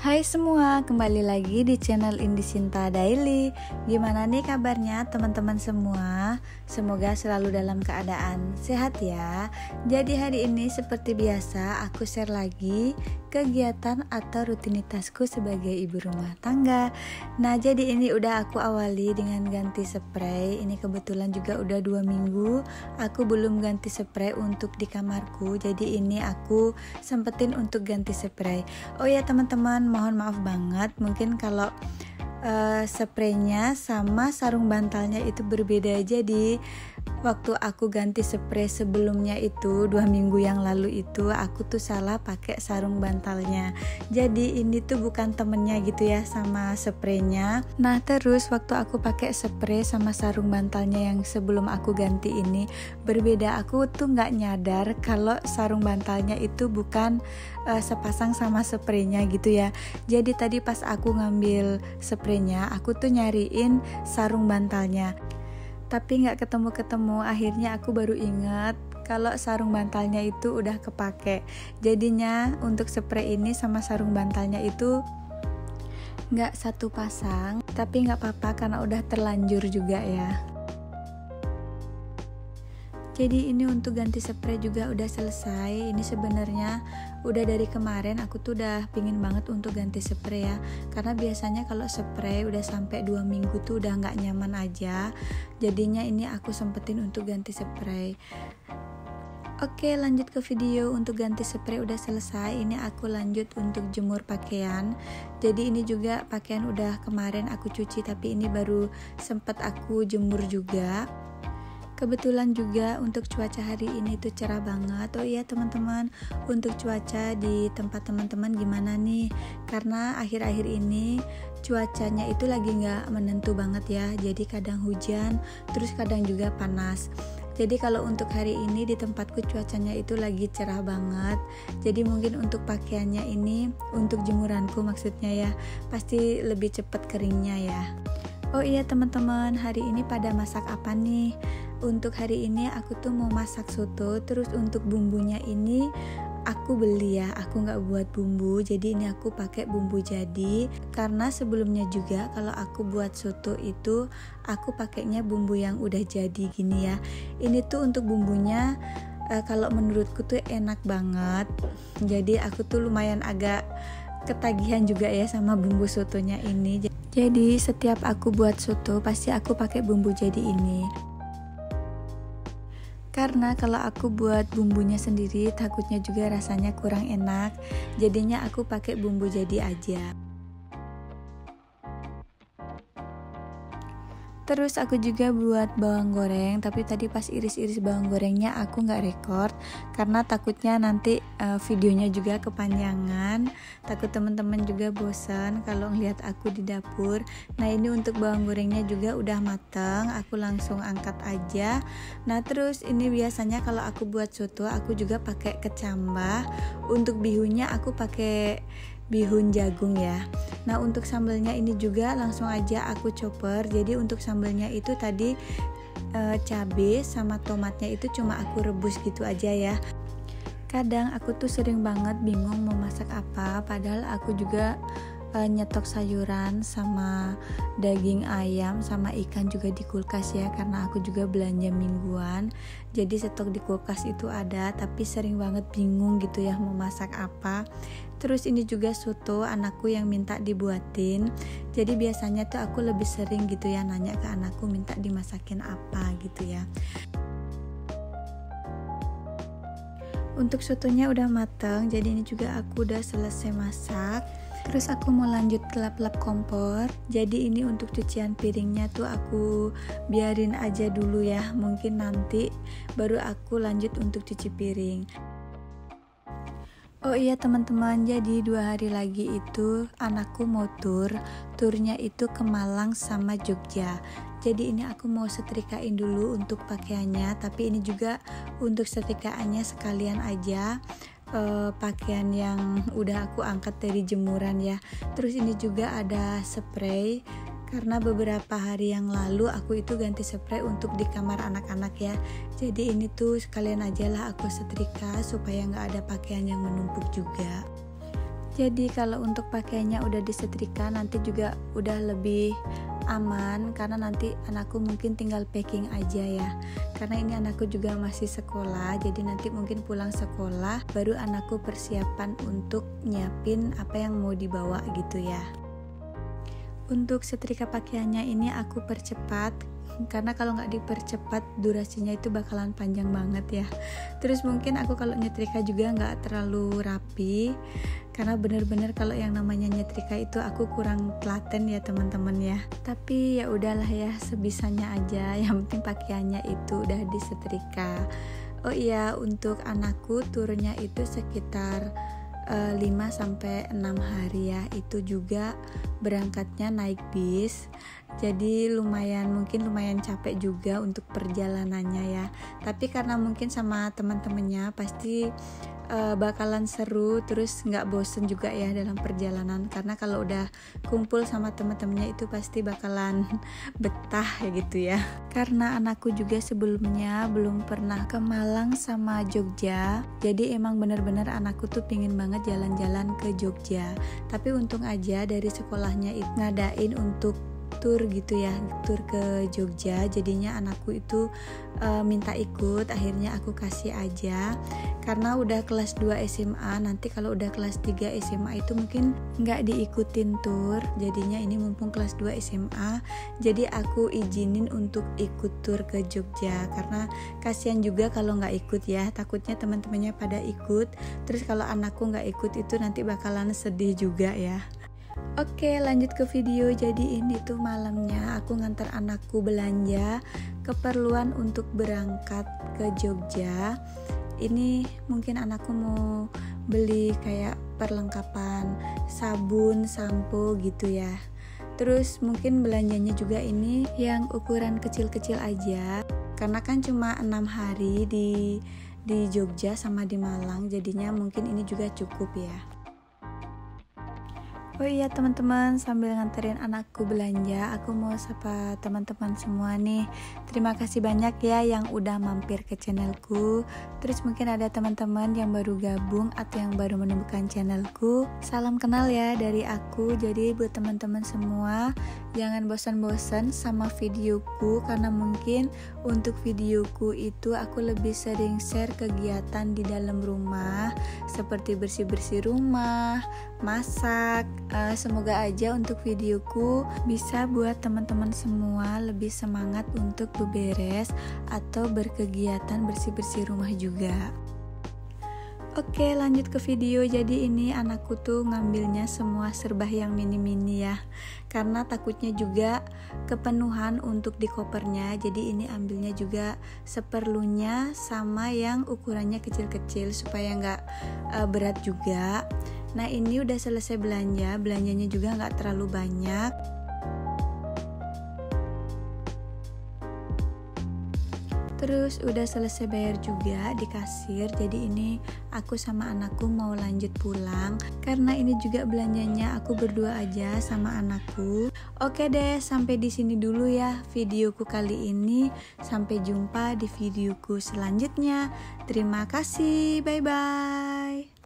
Hai semua, kembali lagi di channel Indisinta Daily. Gimana nih kabarnya teman-teman semua? Semoga selalu dalam keadaan sehat ya. Jadi hari ini seperti biasa aku share lagi kegiatan atau rutinitasku sebagai ibu rumah tangga. Nah jadi ini udah aku awali dengan ganti spray. Ini kebetulan juga udah 2 minggu aku belum ganti spray untuk di kamarku. Jadi ini aku sempetin untuk ganti spray. Oh ya teman-teman, mohon maaf banget mungkin kalau spraynya sama sarung bantalnya itu berbeda. Jadi waktu aku ganti spray sebelumnya itu 2 minggu yang lalu itu aku tuh salah pakai sarung bantalnya. Jadi ini tuh bukan temennya gitu ya sama spraynya. Nah terus waktu aku pakai spray sama sarung bantalnya yang sebelum aku ganti ini berbeda. Aku tuh nggak nyadar kalau sarung bantalnya itu bukan sepasang sama spraynya gitu ya. Jadi tadi pas aku ngambil spraynya aku tuh nyariin sarung bantalnya tapi nggak ketemu-ketemu. Akhirnya aku baru ingat kalau sarung bantalnya itu udah kepake. Jadinya untuk spray ini sama sarung bantalnya itu nggak satu pasang, tapi nggak apa-apa karena udah terlanjur juga ya. Jadi ini untuk ganti spray juga udah selesai. Ini sebenarnya udah dari kemarin aku tuh udah pingin banget untuk ganti spray ya. Karena biasanya kalau spray udah sampai 2 minggu tuh udah gak nyaman aja. Jadinya ini aku sempetin untuk ganti spray. Oke, lanjut ke video. Untuk ganti spray udah selesai. Ini aku lanjut untuk jemur pakaian. Jadi ini juga pakaian udah kemarin aku cuci, tapi ini baru sempet aku jemur juga. Kebetulan juga untuk cuaca hari ini tuh cerah banget. Oh iya teman-teman, untuk cuaca di tempat teman-teman gimana nih? Karena akhir-akhir ini cuacanya itu lagi gak menentu banget ya. Jadi kadang hujan, terus kadang juga panas. Jadi kalau untuk hari ini di tempatku cuacanya itu lagi cerah banget. Jadi mungkin untuk pakaiannya ini, untuk jemuranku maksudnya ya, pasti lebih cepat keringnya ya. Oh iya teman-teman, hari ini pada masak apa nih? Untuk hari ini aku tuh mau masak soto. Terus untuk bumbunya ini aku beli ya, aku nggak buat bumbu. Jadi ini aku pakai bumbu jadi. Karena sebelumnya juga kalau aku buat soto itu aku pakainya bumbu yang udah jadi gini ya. Ini tuh untuk bumbunya kalau menurutku tuh enak banget. Jadi aku tuh lumayan agak ketagihan juga ya sama bumbu sotonya ini. Jadi setiap aku buat soto pasti aku pakai bumbu jadi ini. Karena kalau aku buat bumbunya sendiri takutnya juga rasanya kurang enak. Jadinya aku pakai bumbu jadi aja. Terus aku juga buat bawang goreng, tapi tadi pas iris-iris bawang gorengnya aku nggak record karena takutnya nanti videonya juga kepanjangan. Takut teman-teman juga bosan kalau ngeliat aku di dapur. Nah ini untuk bawang gorengnya juga udah mateng, aku langsung angkat aja. Nah terus ini biasanya kalau aku buat soto aku juga pakai kecambah. Untuk bihunnya aku pakai bihun jagung ya. Nah untuk sambelnya ini juga langsung aja aku chopper. Jadi untuk sambelnya itu tadi cabai sama tomatnya itu cuma aku rebus gitu aja ya. Kadang aku tuh sering banget bingung mau masak apa, padahal aku juga nyetok sayuran sama daging ayam sama ikan juga di kulkas ya, karena aku juga belanja mingguan. Jadi stok di kulkas itu ada, tapi sering banget bingung gitu ya mau masak apa. Terus ini juga soto anakku yang minta dibuatin. Jadi biasanya tuh aku lebih sering gitu ya nanya ke anakku minta dimasakin apa gitu ya. Untuk sotonya udah mateng, jadi ini juga aku udah selesai masak. Terus aku mau lanjut ke lap-lap kompor. Jadi ini untuk cucian piringnya tuh aku biarin aja dulu ya. Mungkin nanti baru aku lanjut untuk cuci piring. Oh iya teman-teman, jadi 2 hari lagi itu anakku mau turnya itu ke Malang sama Jogja. Jadi ini aku mau setrikain dulu untuk pakaiannya, tapi ini juga untuk setrikaannya sekalian aja pakaian yang udah aku angkat dari jemuran ya. Terus ini juga ada spray. Karena beberapa hari yang lalu aku itu ganti spray untuk di kamar anak-anak ya. Jadi ini tuh sekalian aja lah aku setrika supaya gak ada pakaian yang menumpuk juga. Jadi kalau untuk pakaiannya udah disetrika, nanti juga udah lebih aman, karena nanti anakku mungkin tinggal packing aja ya. Karena ini anakku juga masih sekolah, jadi nanti mungkin pulang sekolah baru anakku persiapan untuk nyiapin apa yang mau dibawa gitu ya. Untuk setrika pakaiannya ini aku percepat, karena kalau nggak dipercepat durasinya itu bakalan panjang banget ya. Terus mungkin aku kalau nyetrika juga nggak terlalu rapi, karena bener-bener kalau yang namanya nyetrika itu aku kurang telaten ya teman-teman ya. Tapi ya udahlah ya, sebisanya aja, yang penting pakaiannya itu udah disetrika. Oh iya, untuk anakku turunnya itu sekitar 5-6 hari ya. Itu juga berangkatnya naik bis, jadi mungkin lumayan capek juga untuk perjalanannya ya. Tapi karena mungkin sama teman-temannya pasti bakalan seru, terus nggak bosen juga ya dalam perjalanan, karena kalau udah kumpul sama teman-temannya itu pasti bakalan betah ya gitu ya. Karena anakku juga sebelumnya belum pernah ke Malang sama Jogja, jadi emang bener-bener anakku tuh pingin banget jalan-jalan ke Jogja. Tapi untung aja dari sekolahnya itu ngadain untuk tur gitu ya, tur ke Jogja. Jadinya anakku itu minta ikut, akhirnya aku kasih aja. Karena udah kelas 2 SMA, nanti kalau udah kelas 3 SMA itu mungkin nggak diikutin tur. Jadinya ini mumpung kelas 2 SMA, jadi aku izinin untuk ikut tur ke Jogja. Karena kasihan juga kalau nggak ikut ya, takutnya teman-temannya pada ikut, terus kalau anakku nggak ikut itu nanti bakalan sedih juga ya. Oke, lanjut ke video. Jadi ini tuh malamnya aku ngantar anakku belanja keperluan untuk berangkat ke Jogja. Ini mungkin anakku mau beli kayak perlengkapan sabun, sampo gitu ya. Terus mungkin belanjanya juga ini yang ukuran kecil-kecil aja, karena kan cuma 6 hari di Jogja sama di Malang, jadinya mungkin ini juga cukup ya. Oh iya teman-teman, sambil nganterin anakku belanja, aku mau sapa teman-teman semua nih. Terima kasih banyak ya yang udah mampir ke channelku. Terus mungkin ada teman-teman yang baru gabung atau yang baru menemukan channelku. Salam kenal ya dari aku. Jadi buat teman-teman semua, jangan bosan-bosan sama videoku, karena mungkin untuk videoku itu aku lebih sering share kegiatan di dalam rumah, seperti bersih-bersih rumah, masak. Semoga aja untuk videoku bisa buat teman-teman semua lebih semangat untuk beberes atau berkegiatan bersih-bersih rumah juga. Oke, lanjut ke video. Jadi ini anakku tuh ngambilnya semua serba yang mini-mini ya, karena takutnya juga kepenuhan untuk di kopernya. Jadi ini ambilnya juga seperlunya sama yang ukurannya kecil-kecil supaya nggak berat juga. Nah ini udah selesai belanjanya juga nggak terlalu banyak. Terus udah selesai bayar juga di kasir. Jadi ini aku sama anakku mau lanjut pulang, karena ini juga belanjanya aku berdua aja sama anakku. Oke deh, sampai di sini dulu ya videoku kali ini. Sampai jumpa di videoku selanjutnya. Terima kasih, bye bye.